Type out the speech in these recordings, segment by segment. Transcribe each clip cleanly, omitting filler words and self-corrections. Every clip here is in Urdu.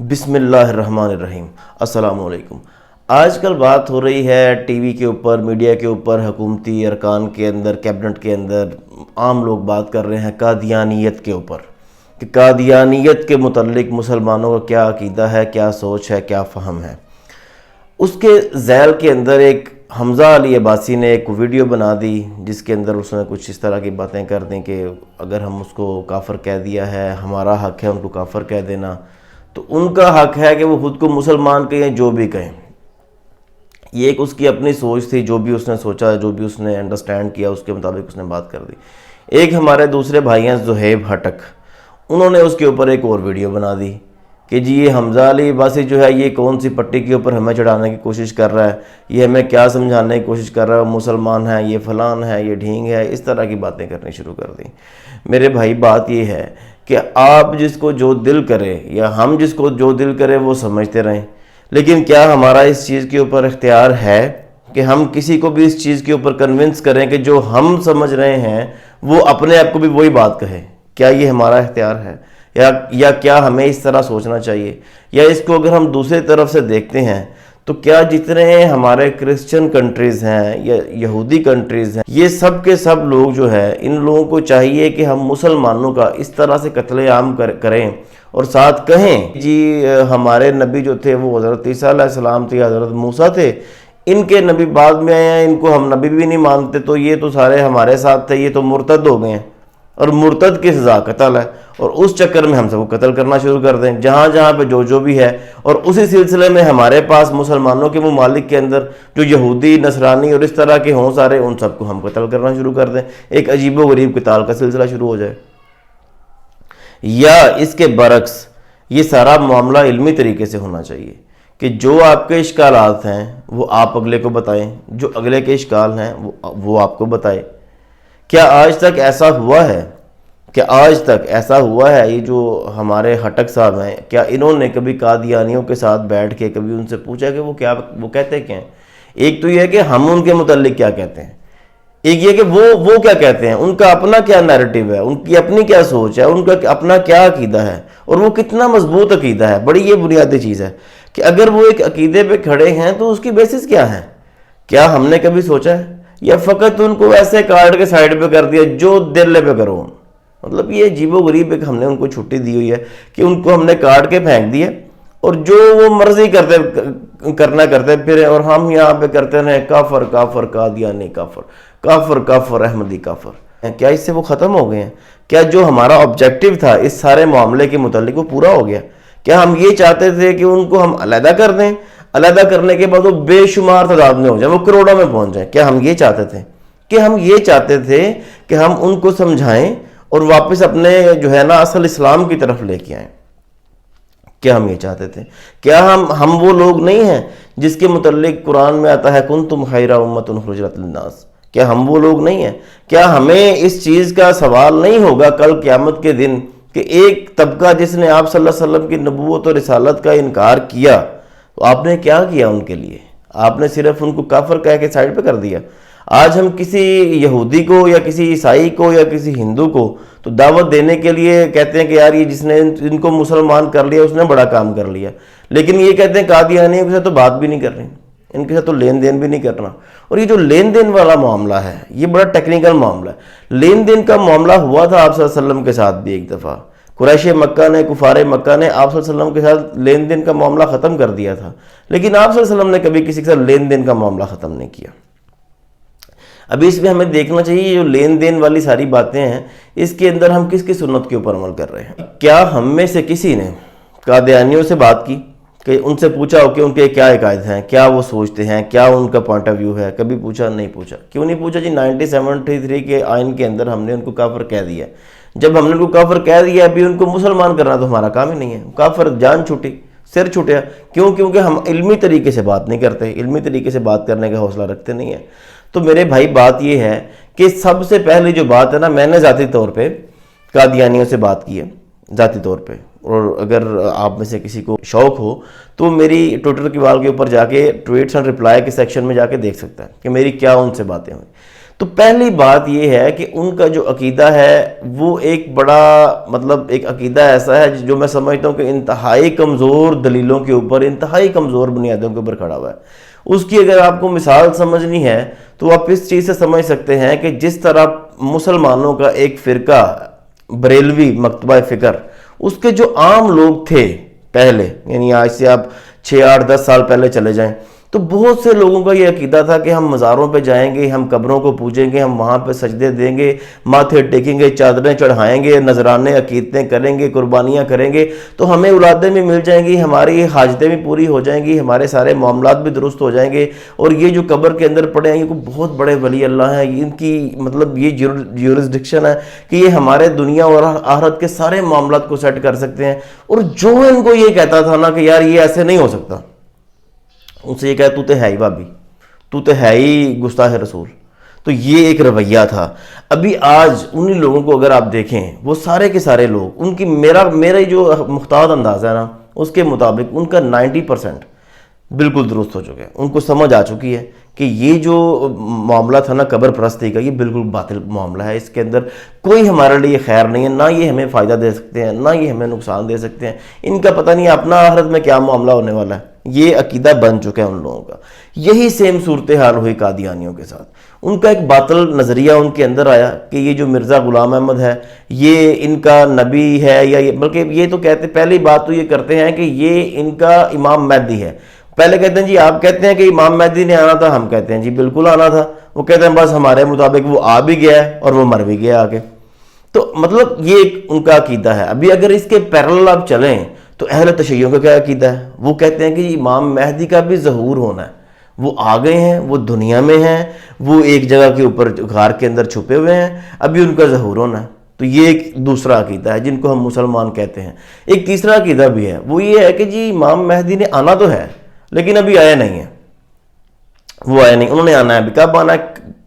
بسم اللہ الرحمن الرحیم۔ السلام علیکم۔ آج کل بات ہو رہی ہے ٹی وی کے اوپر، میڈیا کے اوپر، حکومتی ارکان کے اندر، کیبنٹ کے اندر عام لوگ بات کر رہے ہیں قادیانیت کے اوپر کہ قادیانیت کے متعلق مسلمانوں کا کیا عقیدہ ہے، کیا سوچ ہے، کیا فہم ہے۔ اس کے ذیل کے اندر ایک حمزہ علی عباسی نے ایک ویڈیو بنا دی جس کے اندر اس نے کچھ اس طرح کی باتیں کر دیں کہ اگر ہم اس کو کافر کہہ دیا ہے، ہمارا حق ہے ان کو کافر کہہ دینا، تو ان کا حق ہے کہ وہ خود کو مسلمان کہیں، جو بھی کہیں۔ یہ ایک اس کی اپنی سوچ تھی، جو بھی اس نے سوچا، جو بھی اس نے انڈرسٹینڈ کیا، اس کے مطابق اس نے بات کر دی۔ ایک ہمارے دوسرے بھائی ہیں زہیب ہٹک، انہوں نے اس کے اوپر ایک اور ویڈیو بنا دی کہ جی یہ حمزہ علی عباسی جو ہے یہ کون سی پٹی کے اوپر ہمیں چڑھانے کی کوشش کر رہا ہے، یہ ہمیں کیا سمجھانے کی کوشش کر رہا ہے، مسلمان ہے، یہ فلان ہے، یہ ڈھینگ ہے، اس طرح کی باتیں کرنی شروع کر دیں۔ میرے بھائی بات یہ ہے کہ آپ جس کو جو دل کرے یا ہم جس کو جو دل کرے وہ سمجھتے رہیں، لیکن کیا ہمارا اس چیز کے اوپر اختیار ہے کہ ہم کسی کو بھی اس چیز کے اوپر کنونس کریں کہ جو ہم سمجھ رہے ہیں وہ اپنے آپ کو بھی وہی بات کہے؟ کیا یہ ہمارا اختیار ہے؟ یا کیا ہمیں اس طرح سوچنا چاہیے؟ یا اس کو اگر ہم دوسری طرف سے دیکھتے ہیں تو کیا جتنے ہمارے کرسچن کنٹریز ہیں یا یہودی کنٹریز ہیں، یہ سب کے سب لوگ جو ہے، ان لوگوں کو چاہیے کہ ہم مسلمانوں کا اس طرح سے قتل عام کریں اور ساتھ کہیں جی ہمارے نبی جو تھے وہ حضرت عیسیٰ علیہ السلام تھے، حضرت موسیٰ تھے، ان کے نبی بعد میں آئے ہیں، ان کو ہم نبی بھی نہیں مانتے، تو یہ تو سارے ہمارے ساتھ تھے، یہ تو مرتد ہو گئے ہیں، اور مرتد کی سزا قتل ہے، اور اس چکر میں ہم سب کو قتل کرنا شروع کر دیں جہاں جہاں پہ جو بھی ہے۔ اور اسی سلسلے میں ہمارے پاس مسلمانوں کے ممالک کے اندر جو یہودی، نصرانی اور اس طرح کے ہوں سارے، ان سب کو ہم قتل کرنا شروع کر دیں، ایک عجیب و غریب قتال کا سلسلہ شروع ہو جائے۔ یا اس کے برعکس یہ سارا معاملہ علمی طریقے سے ہونا چاہیے کہ جو آپ کے اشکالات ہیں وہ آپ اگلے کو بتائیں، جو اگلے کے اشکال ہیں وہ آپ کو بتائے۔ کیا آج تک ایسا ہوا ہے؟ کہ آج تک ایسا ہوا ہے؟ یہ جو ہمارے ہٹک صاحب ہیں، کیا انہوں نے کبھی قادیانیوں کے ساتھ بیٹھ کے کبھی ان سے پوچھا کہ وہ کہتے کیا ہیں؟ ایک تو یہ ہے کہ ہم ان کے متعلق کیا کہتے ہیں، ایک یہ کہ وہ کیا کہتے ہیں، ان کا اپنا کیا نیریٹو ہے، ان کی اپنی کیا سوچ ہے، ان کا اپنا کیا عقیدہ ہے، اور وہ کتنا مضبوط عقیدہ ہے۔ بڑی یہ بنیادی چیز ہے کہ اگر وہ ایک عقیدے پہ کھڑے ہیں تو اس کی بیسس کیا ہے؟ کیا ہم نے کبھی سوچا ہے؟ یا فقط ان کو ایسے کارڈ کے سائڈ پہ کر دیا، جو دل پہ کرو؟ مطلب یہ عجیب و غریب ہے کہ ہم نے ان کو چھٹی دی ہوئی ہے کہ ان کو ہم نے کاٹ کے پھینک دیا اور جو وہ مرضی کرتے پھر، اور ہم یہاں پہ کرتے رہے کافر کافر قادیانی کافر، کافر کافر احمدی کافر۔ کیا اس سے وہ ختم ہو گئے ہیں؟ کیا جو ہمارا آبجیکٹیو تھا اس سارے معاملے کے متعلق وہ پورا ہو گیا؟ کیا ہم یہ چاہتے تھے کہ ان کو ہم علیحدہ کر دیں، علیحدہ کرنے کے بعد وہ بے شمار تعداد میں ہو جائیں، وہ کروڑوں میں پہنچ جائیں؟ کیا ہم یہ چاہتے تھے؟ کہ ہم یہ چاہتے تھے کہ ہم ان کو سمجھائیں اور واپس اپنے جو ہے نا اصل اسلام کی طرف لے کے آئیں؟ کیا ہم یہ چاہتے تھے؟ کیا ہم وہ لوگ نہیں ہیں جس کے متعلق قرآن میں آتا ہے کنتم خیر امۃ اخرجت للناس؟ کیا ہم وہ لوگ نہیں ہیں؟ کیا ہمیں اس چیز کا سوال نہیں ہوگا کل قیامت کے دن کہ ایک طبقہ جس نے آپ صلی اللہ علیہ وسلم کی نبوت اور رسالت کا انکار کیا، تو آپ نے کیا کیا ان کے لیے؟ آپ نے صرف ان کو کافر کہہ کے سائڈ پہ کر دیا۔ آج ہم کسی یہودی کو یا کسی عیسائی کو یا کسی ہندو کو تو دعوت دینے کے لیے کہتے ہیں کہ یار یہ جس نے ان کو مسلمان کر لیا اس نے بڑا کام کر لیا، لیکن یہ کہتے ہیں قادیانیوں کے ساتھ تو بات بھی نہیں کر رہے، ان کے ساتھ تو لین دین بھی نہیں کرنا۔ اور یہ جو لین دین والا معاملہ ہے یہ بڑا ٹیکنیکل معاملہ ہے۔ لین دین کا معاملہ ہوا تھا آپ صلی اللہ علیہ وسلم کے ساتھ بھی ایک دفعہ، قریش مکہ نے، کفار مکہ نے آپ صلی اللہ علیہ وسلم کے ساتھ لین دین کا معاملہ ختم کر دیا تھا، لیکن آپ صلی اللہ علیہ وسلم نے کبھی کسی کے ساتھ لین دین کا معاملہ ختم نہیں کیا۔ ابھی اس میں ہمیں دیکھنا چاہیے یہ جو لین دین والی ساری باتیں ہیں اس کے اندر ہم کس کی سنت کے اوپر عمل کر رہے ہیں۔ کیا ہم میں سے کسی نے قادیانیوں سے بات کی کہ ان سے پوچھا ہو کہ ان کے کیا عقائد ہیں، کیا وہ سوچتے ہیں، کیا ان کا پوائنٹ آف ویو ہے؟ کبھی پوچھا؟ نہیں پوچھا۔ کیوں نہیں پوچھا؟ جی 1973 کے آئین کے اندر ہم نے ان کو کافر کہہ دیا۔ جب ہم نے ان کو کافر کہہ دیا، ابھی ان کو مسلمان کرنا تو ہمارا کام ہی نہیں ہے۔ کافر جان چھوٹی، سر چھٹیا۔ کیوں؟ کیونکہ ہم علمی طریقے سے بات نہیں کرتے، علمی طریقے سے بات کرنے کا حوصلہ رکھتے نہیں ہیں۔ تو میرے بھائی بات یہ ہے کہ سب سے پہلے جو بات ہے نا، میں نے ذاتی طور پہ قادیانیوں سے بات کی ہے ذاتی طور پہ، اور اگر آپ میں سے کسی کو شوق ہو تو میری ٹویٹر کی وال کے اوپر جا کے ٹویٹس اینڈ رپلائی کے سیکشن میں جا کے دیکھ سکتا ہے کہ میری کیا ان سے باتیں ہوئیں۔ تو پہلی بات یہ ہے کہ ان کا جو عقیدہ ہے وہ ایک بڑا مطلب ایک عقیدہ ایسا ہے جو میں سمجھتا ہوں کہ انتہائی کمزور دلیلوں کے اوپر، انتہائی کمزور بنیادوں کے اوپر کھڑا ہوا ہے۔ اس کی اگر آپ کو مثال سمجھنی ہے تو آپ اس چیز سے سمجھ سکتے ہیں کہ جس طرح مسلمانوں کا ایک فرقہ بریلوی مکتبہ فکر، اس کے جو عام لوگ تھے پہلے، یعنی آج سے آپ 6 8 10 سال پہلے چلے جائیں، تو بہت سے لوگوں کا یہ عقیدہ تھا کہ ہم مزاروں پہ جائیں گے، ہم قبروں کو پوجیں گے، ہم وہاں پہ سجدے دیں گے، ماتھے ٹیکیں گے، چادریں چڑھائیں گے، نذرانے عقیدتیں کریں گے، قربانیاں کریں گے، تو ہمیں اولادیں بھی مل جائیں گی، ہماری حاجتیں بھی پوری ہو جائیں گی، ہمارے سارے معاملات بھی درست ہو جائیں گے، اور یہ جو قبر کے اندر پڑے ہیں یہ کوئی بہت بڑے ولی اللہ ہیں، ان کی مطلب یہ جیورسڈکشن ہے کہ یہ ہمارے دنیا اور آخرت کے سارے معاملات کو سیٹ کر سکتے ہیں۔ اور جو ان کو یہ کہتا تھا نا کہ یار یہ ایسے نہیں ہو سکتا، ان سے یہ کہا تو ہے ہی بھابی، تو ہے ہی گستاخ رسول۔ تو یہ ایک رویہ تھا۔ ابھی آج انہی لوگوں کو اگر آپ دیکھیں، وہ سارے کے سارے لوگ، ان کی میرا جو محتاط انداز ہے نا، اس کے مطابق ان کا 90% بالکل درست ہو چکے ہیں۔ ان کو سمجھ آ چکی ہے کہ یہ جو معاملہ تھا نا قبر پرستی کا، یہ بالکل باطل معاملہ ہے، اس کے اندر کوئی ہمارے لیے خیر نہیں ہے، نہ یہ ہمیں فائدہ دے سکتے ہیں، نہ یہ ہمیں نقصان دے سکتے ہیں، ان کا پتہ نہیں اپنا آخرت میں کیا معاملہ ہونے والا ہے۔ یہ عقیدہ بن چکا ہے ان لوگوں کا۔ یہی سیم صورتحال ہوئی قادیانیوں کے ساتھ۔ ان کا ایک باطل نظریہ ان کے اندر آیا کہ یہ جو مرزا غلام احمد ہے یہ ان کا نبی ہے، یا بلکہ یہ تو کہتے، پہلی بات تو یہ کرتے ہیں کہ یہ ان کا امام مہدی ہے۔ پہلے کہتے ہیں جی آپ کہتے ہیں کہ امام مہدی نے آنا تھا، ہم کہتے ہیں جی بالکل آنا تھا۔ وہ کہتے ہیں بس ہمارے مطابق وہ آ بھی گیا ہے اور وہ مر بھی گیا آگے۔ تو مطلب یہ ایک ان کا عقیدہ ہے۔ ابھی اگر اس کے پیرلل آپ چلیں تو اہل تشیع کا کیا عقیدہ ہے؟ وہ کہتے ہیں کہ امام مہدی کا بھی ظہور ہونا ہے، وہ آ گئے ہیں، وہ دنیا میں ہیں، وہ ایک جگہ کے اوپر غار کے اندر چھپے ہوئے ہیں، ابھی ان کا ظہور ہونا ہے۔ تو یہ ایک دوسرا عقیدہ ہے جن کو ہم مسلمان کہتے ہیں۔ ایک تیسرا عقیدہ بھی ہے، وہ یہ ہے کہ جی امام مہدی نے آنا تو ہے لیکن ابھی آیا نہیں ہے، وہ آیا نہیں، انہوں نے آنا ہے، ابھی کب آنا ہے،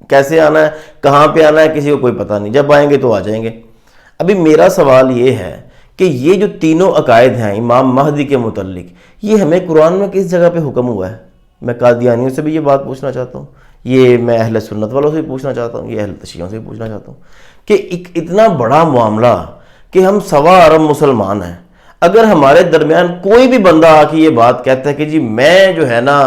کیسے آنا ہے، کہاں پہ آنا ہے، کسی کو کوئی پتہ نہیں، جب آئیں گے تو آ جائیں گے۔ ابھی میرا سوال یہ ہے کہ یہ جو تینوں عقائد ہیں امام مہدی کے متعلق، یہ ہمیں قرآن میں کس جگہ پہ حکم ہوا ہے؟ میں قادیانیوں سے بھی یہ بات پوچھنا چاہتا ہوں، یہ میں اہل سنت والوں سے بھی پوچھنا چاہتا ہوں، یہ اہل تشیعوں سے بھی پوچھنا چاہتا ہوں کہ ایک اتنا بڑا معاملہ کہ ہم 1.25 ارب مسلمان ہیں، اگر ہمارے درمیان کوئی بھی بندہ آ کے یہ بات کہتا ہے کہ جی میں جو ہے نا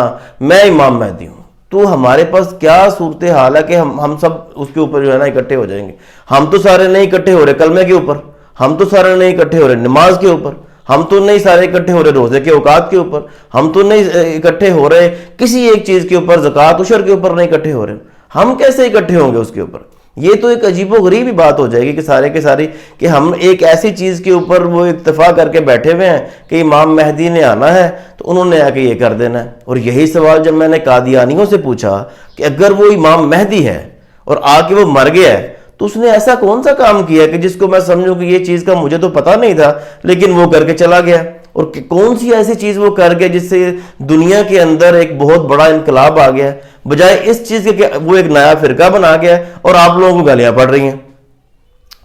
میں امام مہدی ہوں، تو ہمارے پاس کیا صورتحال ہے کہ ہم سب اس کے اوپر جو ہے نا اکٹھے ہو جائیں گے؟ ہم تو سارے نہیں اکٹھے ہو رہے کلمے کے اوپر، ہم تو سارے نہیں اکٹھے ہو رہے نماز کے اوپر، ہم تو نہیں سارے اکٹھے ہو رہے روزے کے اوقات کے اوپر، ہم تو نہیں اکٹھے ہو رہے کسی ایک چیز کے اوپر، زکوٰۃ عشر کے اوپر نہیں اکٹھے ہو رہے، ہم کیسے اکٹھے ہوں گے اس کے اوپر؟ یہ تو ایک عجیب و غریب ہی بات ہو جائے گی کہ سارے کے ساری کہ ہم ایک ایسی چیز کے اوپر وہ اکتفا کر کے بیٹھے ہوئے ہیں کہ امام مہدی نے آنا ہے تو انہوں نے آ کے یہ کر دینا ہے۔ اور یہی سوال جب میں نے قادیانیوں سے پوچھا کہ اگر وہ امام مہدی ہے اور آ کے وہ مر گیا ہے تو اس نے ایسا کون سا کام کیا کہ جس کو میں سمجھوں کہ یہ چیز کا مجھے تو پتہ نہیں تھا لیکن وہ کر کے چلا گیا، اور کون سی ایسی چیز وہ کر گیا جس سے دنیا کے اندر ایک بہت بڑا انقلاب آ گیا، بجائے اس چیز کے کہ وہ ایک نیا فرقہ بنا گیا اور آپ لوگوں کو گالیاں پڑ رہی ہیں۔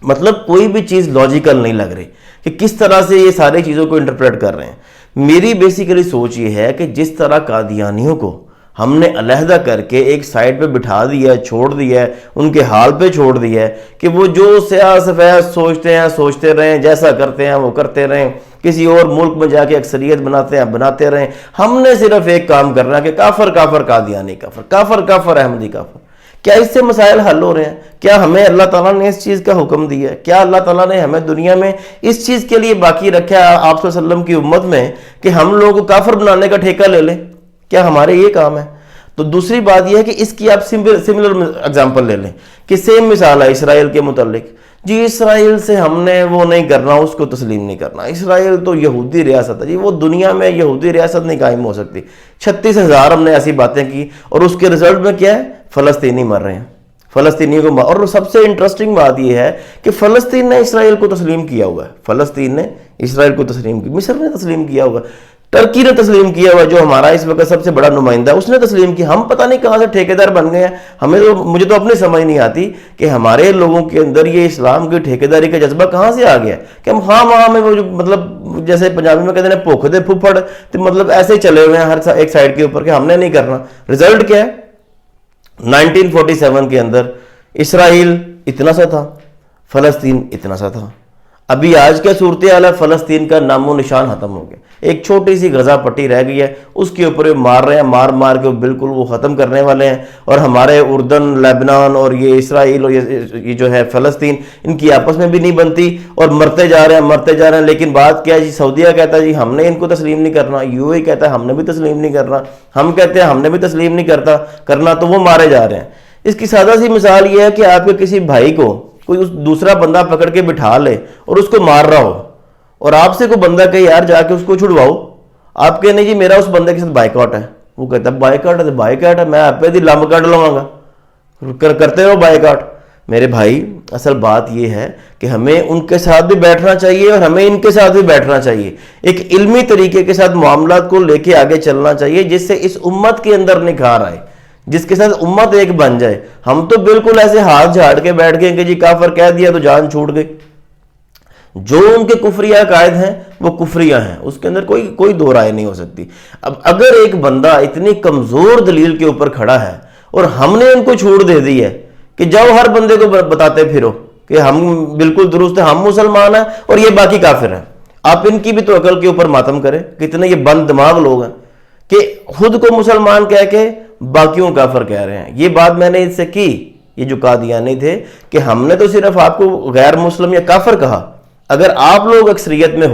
مطلب کوئی بھی چیز لاجیکل نہیں لگ رہی کہ کس طرح سے یہ ساری چیزوں کو انٹرپریٹ کر رہے ہیں۔ میری بیسیکلی سوچ یہ ہے کہ جس طرح قادیانیوں کو ہم نے علیحدہ کر کے ایک سائڈ پہ بٹھا دیا ہے، چھوڑ دیا ہے، ان کے حال پہ چھوڑ دیا ہے کہ وہ جو سیاہ سفید سوچتے ہیں سوچتے رہیں، جیسا کرتے ہیں وہ کرتے رہیں، کسی اور ملک میں جا کے اکثریت بناتے ہیں بناتے رہیں، ہم نے صرف ایک کام کرنا کہ کافر کافر قادیانی کافر، کافر کافر احمدی کافر۔ کیا اس سے مسائل حل ہو رہے ہیں؟ کیا ہمیں اللہ تعالیٰ نے اس چیز کا حکم دیا ہے؟ کیا اللہ تعالیٰ نے ہمیں دنیا میں اس چیز کے لیے باقی رکھا ہے آپ صلی اللہ علیہ وسلم کی امت میں کہ ہم لوگوں کو کافر بنانے کا ٹھیکہ لے لیں؟ کیا ہمارے یہ کام ہے؟ تو دوسری بات یہ ہے کہ اس کی آپ سملر اگزامپل لے لیں کہ سیم مثال ہے اسرائیل کے متعلق۔ جی اسرائیل سے ہم نے وہ نہیں کرنا، اس کو تسلیم نہیں کرنا، اسرائیل تو یہودی ریاست ہے، جی وہ دنیا میں یہودی ریاست نہیں قائم ہو سکتی۔ 36,000 ہم نے ایسی باتیں کی اور اس کے رزلٹ میں کیا ہے؟ فلسطینی مر رہے ہیں، فلسطینیوں کو اور سب سے انٹرسٹنگ بات یہ ہے کہ فلسطین نے اسرائیل کو تسلیم کیا ہوا ہے، فلسطین نے اسرائیل کو تسلیم کیا، مصر نے تسلیم کیا ہوا ہے، ترکی نے تسلیم کیا ہوا، جو ہمارا اس وقت سب سے بڑا نمائندہ ہے اس نے تسلیم کیا۔ ہم پتہ نہیں کہاں سے ٹھیکیدار بن گئے ہیں، مجھے تو اپنی سمجھ نہیں آتی کہ ہمارے لوگوں کے اندر یہ اسلام کی ٹھیکیداری کا جذبہ کہاں سے آ گیا کہ ہم وہاں میں وہ جو مطلب جیسے پنجابی میں کہتے ہیں بھوک دے پھپھڑ، تو مطلب ایسے ہی چلے ہوئے ہیں ہر ایک سائڈ کے اوپر کہ ہم نے نہیں کرنا۔ رزلٹ کیا ہے؟ 1947 کے اندر اسرائیل اتنا سا تھا، فلسطین اتنا سا تھا. ابھی آج کا صورتحال ہے، فلسطین کا نام و نشان ختم ہو گیا. ایک چھوٹی سی غزہ پٹی رہ گئی ہے، اس کے اوپر مار رہے ہیں، مار کے بالکل وہ ختم کرنے والے ہیں. اور ہمارے اردن، لیبنان اور یہ اسرائیل اور یہ جو ہے فلسطین، ان کی آپس میں بھی نہیں بنتی اور مرتے جا رہے ہیں. لیکن بات کیا ہے جی، سعودیہ کہتا ہے جی ہم نے ان کو تسلیم نہیں کرنا، یو اے کہتا ہے ہم نے بھی تسلیم نہیں کرنا، ہم کہتے ہیں ہم نے بھی تسلیم نہیں کرنا، تو وہ مارے جا رہے ہیں. اس کی سادہ سی مثال یہ ہے کہ آپ کے کسی بھائی کو کوئی دوسرا بندہ پکڑ کے بٹھا لے اور اس کو مار رہا ہو، اور آپ سے کوئی بندہ کہے یار جا کے اس کو چھڑواؤ، آپ کہنے نہیں جی میرا اس بندے کے ساتھ بائیکاٹ ہے. وہ کہتا ہے بائیکاٹ ہے، میں آپ پہ لمب کٹ لواں گا، کرتے ہو بائیکاٹ. میرے بھائی اصل بات یہ ہے کہ ہمیں ان کے ساتھ بھی بیٹھنا چاہیے اور ہمیں ان کے ساتھ بھی بیٹھنا چاہیے. ایک علمی طریقے کے ساتھ معاملات کو لے کے آگے چلنا چاہیے، جس سے اس امت کے اندر نکھار آئے، جس کے ساتھ امت ایک بن جائے. ہم تو بالکل ایسے ہاتھ جھاڑ کے بیٹھ گئے کہ جی کافر کہہ دیا تو جان چھوٹ گئی. جو ان کے کفریہ عقائد ہیں وہ کفریہ ہیں، اس کے اندر کوئی دو رائے نہیں ہو سکتی. اب اگر ایک بندہ اتنی کمزور دلیل کے اوپر کھڑا ہے اور ہم نے ان کو چھوٹ دے دی ہے کہ جاؤ ہر بندے کو بتاتے پھرو کہ ہم بالکل درست ہیں، ہم مسلمان ہیں اور یہ باقی کافر ہیں، آپ ان کی بھی تو عقل کے اوپر ماتم کریں. کتنے یہ بند دماغ لوگ ہیں کہ خود کو مسلمان کہہ کے باقیوں کافر کہہ رہے ہیں. یہ بات میں نے اس سے کی، یہ جو قادیانی تھے، کہ ہم نے تو صرف آپ کو غیر مسلم یا کافر کہا. اگر آپ لوگ اکثریت میں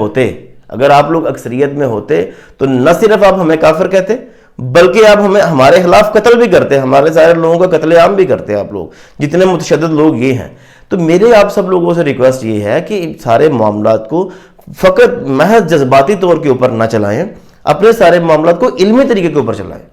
ہوتے تو نہ صرف آپ ہمیں کافر کہتے بلکہ آپ ہمارے خلاف قتل بھی کرتے، ہمارے سارے لوگوں کا قتل عام بھی کرتے. آپ لوگ جتنے متشدد لوگ یہ ہیں. تو میرے آپ سب لوگوں سے ریکویسٹ یہ ہے کہ سارے معاملات کو فقط محض جذباتی طور کے اوپر نہ چلائیں، اپنے سارے معاملات کو علمی طریقے کے اوپر چلائیں.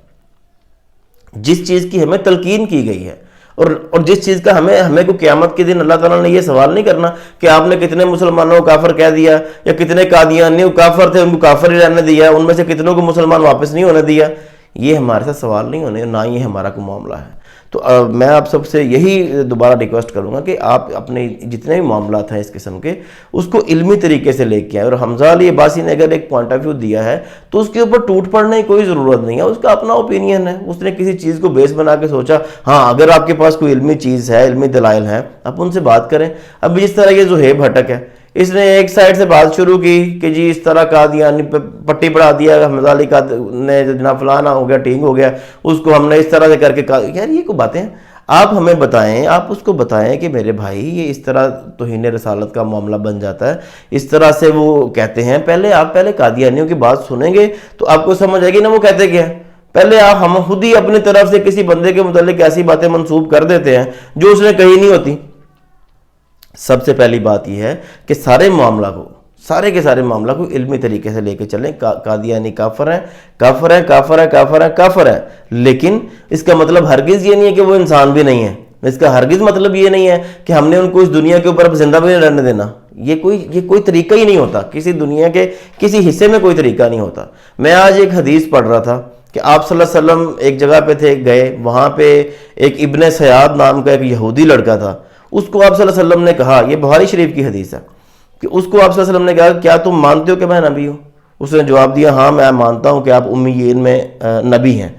جس چیز کی ہمیں تلقین کی گئی ہے اور جس چیز کا ہمیں کو قیامت کے دن اللہ تعالیٰ نے یہ سوال نہیں کرنا کہ آپ نے کتنے مسلمانوں کو کافر کہہ دیا یا کتنے قادیانی کافر تھے ان کو کافر ہی رہنے دیا، ان میں سے کتنوں کو مسلمان واپس نہیں ہونے دیا. یہ ہمارے ساتھ سوال نہیں ہونے، نہ یہ ہمارا کوئی معاملہ ہے. تو میں آپ سب سے یہی دوبارہ ریکویسٹ کروں گا کہ آپ اپنے جتنے بھی معاملات ہیں اس قسم کے، اس کو علمی طریقے سے لے کے آئیں. اور حمزہ علی عباسی نے اگر ایک پوائنٹ آف ویو دیا ہے تو اس کے اوپر ٹوٹ پڑنے کی کوئی ضرورت نہیں ہے، اس کا اپنا اوپینین ہے. اس نے کسی چیز کو بیس بنا کے سوچا، ہاں اگر آپ کے پاس کوئی علمی چیز ہے، علمی دلائل ہیں، آپ ان سے بات کریں. اب جس طرح یہ زہیب بھٹک ہے، اس نے ایک سائڈ سے بات شروع کی کہ جی اس طرح قادیانی پہ پٹی پڑھا دیا، حمزہ علی نے جناب فلانا ہو گیا، ٹھیک ہو گیا، اس کو ہم نے اس طرح سے کر کے یار یہ کوئی باتیں آپ ہمیں بتائیں، آپ اس کو بتائیں کہ میرے بھائی یہ اس طرح توہین رسالت کا معاملہ بن جاتا ہے، اس طرح سے وہ کہتے ہیں. آپ پہلے قادیانیوں کی بات سنیں گے تو آپ کو سمجھ آئے گی نا وہ کہتے کیا ہیں. پہلے ہم خود ہی اپنی طرف سے کسی بندے کے متعلق ایسی باتیں منسوب کر دیتے ہیں جو اس نے کہی نہیں ہوتی. سب سے پہلی بات یہ ہے کہ سارے کے سارے معاملہ کو علمی طریقے سے لے کے چلیں. قادیانی کافر ہیں، لیکن اس کا مطلب ہرگز یہ نہیں ہے کہ وہ انسان بھی نہیں ہے. اس کا ہرگز مطلب یہ نہیں ہے کہ ہم نے ان کو اس دنیا کے اوپر زندہ بھی نہیں رہنے دینا. یہ کوئی طریقہ ہی نہیں ہوتا، کسی دنیا کے کسی حصے میں کوئی طریقہ نہیں ہوتا. میں آج ایک حدیث پڑھ رہا تھا کہ آپ صلی اللہ علیہ وسلم ایک جگہ پہ گئے، وہاں پہ ایک ابن سیاد نام کا ایک یہودی لڑکا تھا. اس کو آپ صلی اللہ علیہ وسلم نے کہا، یہ بخاری شریف کی حدیث ہے، کہ اس کو آپ صلی اللہ علیہ وسلم نے کہا کیا تم مانتے ہو کہ میں نبی ہوں؟ اس نے جواب دیا ہاں میں مانتا ہوں کہ آپ امیین میں نبی ہیں.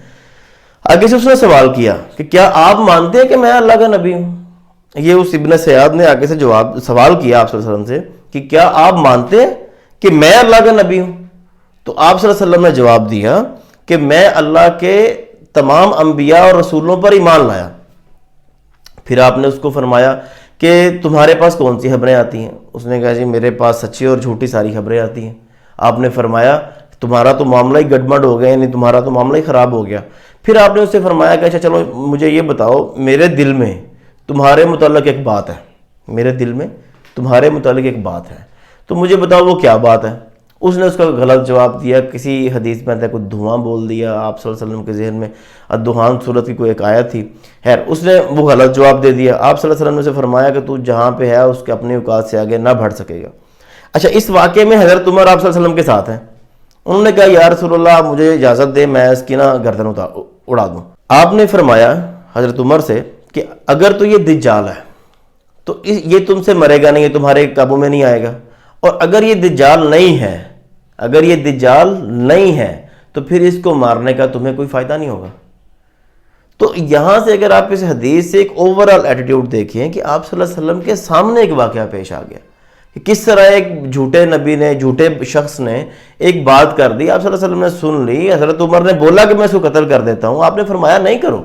آگے سے اس نے سوال کیا کہ کیا آپ مانتے ہیں کہ میں اللہ کا نبی ہوں؟ یہ اس ابن سیاد نے آگے سے سوال کیا آپ صلی اللہ علیہ وسلم سے کہ کیا آپ مانتے ہیں کہ میں اللہ کا نبی ہوں؟ تو آپ صلی اللہ علیہ وسلم نے جواب دیا کہ میں اللہ کے تمام انبیاء اور رسولوں پر ایمان لایا. پھر آپ نے اس کو فرمایا کہ تمہارے پاس کون سی خبریں آتی ہیں؟ اس نے کہا جی میرے پاس سچی اور جھوٹی ساری خبریں آتی ہیں. آپ نے فرمایا تمہارا تو معاملہ ہی گڑبڑ ہو گیا، یعنی تمہارا تو معاملہ ہی خراب ہو گیا. پھر آپ نے اس سے فرمایا کہ اچھا چلو مجھے یہ بتاؤ، میرے دل میں تمہارے متعلق ایک بات ہے، تو مجھے بتاؤ وہ کیا بات ہے. اس نے اس کا غلط جواب دیا. کسی حدیث میں کوئی دھواں بول دیا. آپ صلی اللہ علیہ وسلم کے ذہن میں الدخان سورت کی کوئی ایک آیت تھی. خیر اس نے وہ غلط جواب دے دیا. آپ صلی اللہ علیہ وسلم نے سے فرمایا کہ تو جہاں پہ ہے اس کے اپنی اوقات سے آگے نہ بڑھ سکے گا. اچھا اس واقعے میں حضرت عمر آپ صلی اللہ علیہ وسلم کے ساتھ ہیں. انہوں نے کہا یا رسول اللہ مجھے اجازت دے میں اس کی گردن اڑا دوں. آپ نے فرمایا حضرت عمر سے کہ اگر تو یہ دجال ہے تو یہ تم سے مرے گا نہیں، یہ تمہارے قابو میں نہیں آئے گا. اور اگر یہ دجال نہیں ہے تو پھر اس کو مارنے کا تمہیں کوئی فائدہ نہیں ہوگا. تو یہاں سے اگر آپ اس حدیث سے ایک اوورال ایٹیٹیوڈ دیکھیں کہ آپ صلی اللہ علیہ وسلم کے سامنے ایک واقعہ پیش آ گیا کہ کس طرح ایک جھوٹے نبی نے، جھوٹے شخص نے ایک بات کر دی، آپ صلی اللہ علیہ وسلم نے سن لی، حضرت عمر نے بولا کہ میں اس کو قتل کر دیتا ہوں، آپ نے فرمایا نہیں کرو.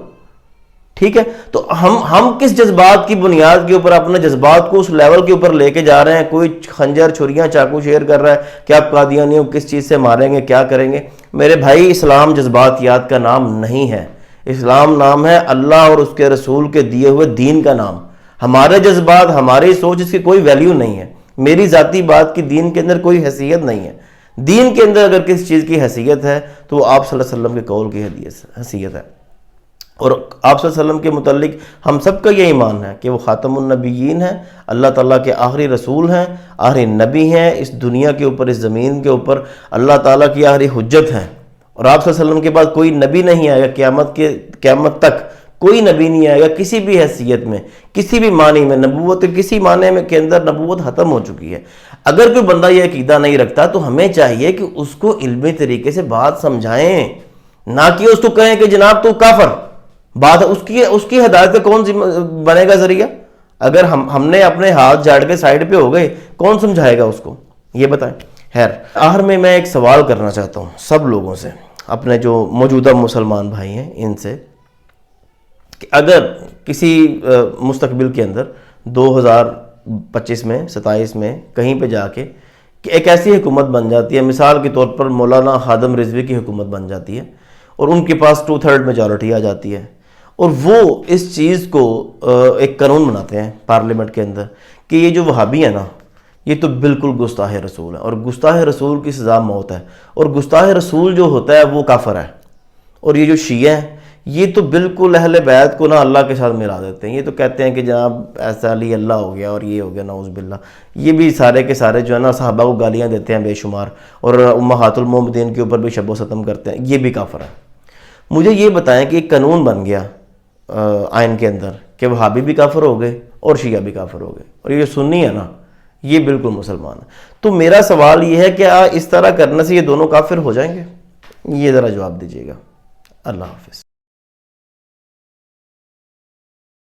ٹھیک ہے، تو ہم کس جذبات کی بنیاد کے اوپر اپنے جذبات کو اس لیول کے اوپر لے کے جا رہے ہیں؟ کوئی خنجر، چھریاں، چاقو شیئر کر رہا ہے کہ آپ قادیانیوں کس چیز سے ماریں گے، کیا کریں گے. میرے بھائی، اسلام جذباتیات کا نام نہیں ہے. اسلام نام ہے اللہ اور اس کے رسول کے دیے ہوئے دین کا نام. ہمارے جذبات، ہماری سوچ، اس کی کوئی ویلیو نہیں ہے. میری ذاتی بات کی دین کے اندر کوئی حیثیت نہیں ہے. دین کے اندر اگر کسی چیز کی حیثیت ہے تو وہ آپ صلی اللہ علیہ وسلم کے قول کی حیثیت ہے. اور آپ صلی اللہ علیہ وسلم کے متعلق ہم سب کا یہ ایمان ہے کہ وہ خاتم النبیین ہیں، اللہ تعالیٰ کے آخری رسول ہیں، آخری نبی ہیں. اس دنیا کے اوپر، اس زمین کے اوپر اللہ تعالیٰ کی آخری حجت ہیں. اور آپ صلی اللہ علیہ وسلم کے بعد کوئی نبی نہیں آئے گا، قیامت تک کوئی نبی نہیں آئے گا کسی بھی حیثیت میں، کسی بھی معنی میں. نبوت کسی معنی میں کے اندر نبوت ختم ہو چکی ہے. اگر کوئی بندہ یہ عقیدہ نہیں رکھتا تو ہمیں چاہیے کہ اس کو علمی طریقے سے بات سمجھائیں، نہ کہ اس کو کہیں کہ جناب تو کافر. بات اس کی ہدایت کا کون بنے گا ذریعہ؟ اگر ہم نے اپنے ہاتھ جھاڑ کے سائیڈ پہ ہو گئے، کون سمجھائے گا اس کو؟ یہ بتائیں. خیر، آخر میں ایک سوال کرنا چاہتا ہوں سب لوگوں سے، اپنے جو موجودہ مسلمان بھائی ہیں ان سے، کہ اگر کسی مستقبل کے اندر 2025 میں، 27 میں کہیں پہ جا کے کہ ایک ایسی حکومت بن جاتی ہے، مثال کے طور پر مولانا خادم رضوی کی حکومت بن جاتی ہے اور ان کے پاس 2/3 میجورٹی آ جاتی ہے، اور وہ اس چیز کو ایک قانون بناتے ہیں پارلیمنٹ کے اندر کہ یہ جو وہابی ہیں نا، یہ تو بالکل گستاخ رسول ہے، اور گستاخ رسول کی سزا موت ہے، اور گستاخ رسول جو ہوتا ہے وہ کافر ہے. اور یہ جو شیعہ ہیں یہ تو بالکل اہل بیت کو نا اللہ کے ساتھ ملا دیتے ہیں. یہ تو کہتے ہیں کہ جناب ایسا علی اللہ ہو گیا اور یہ ہو گیا، نعوذ باللہ. یہ بھی سارے کے سارے جو ہے نا صحابہ کو گالیاں دیتے ہیں بے شمار، اور امہات المومنین کے اوپر بھی شب و ستم کرتے ہیں. یہ بھی کافر ہے. مجھے یہ بتائیں کہ ایک قانون بن گیا آئین کے اندر کہ وہابی بھی کافر ہو گئے اور شیعہ بھی کافر ہو گئے، اور یہ سنی ہے نا، یہ بالکل مسلمان ہے. تو میرا سوال یہ ہے کہ اس طرح کرنے سے یہ دونوں کافر ہو جائیں گے؟ یہ ذرا جواب دیجیے گا. اللہ حافظ.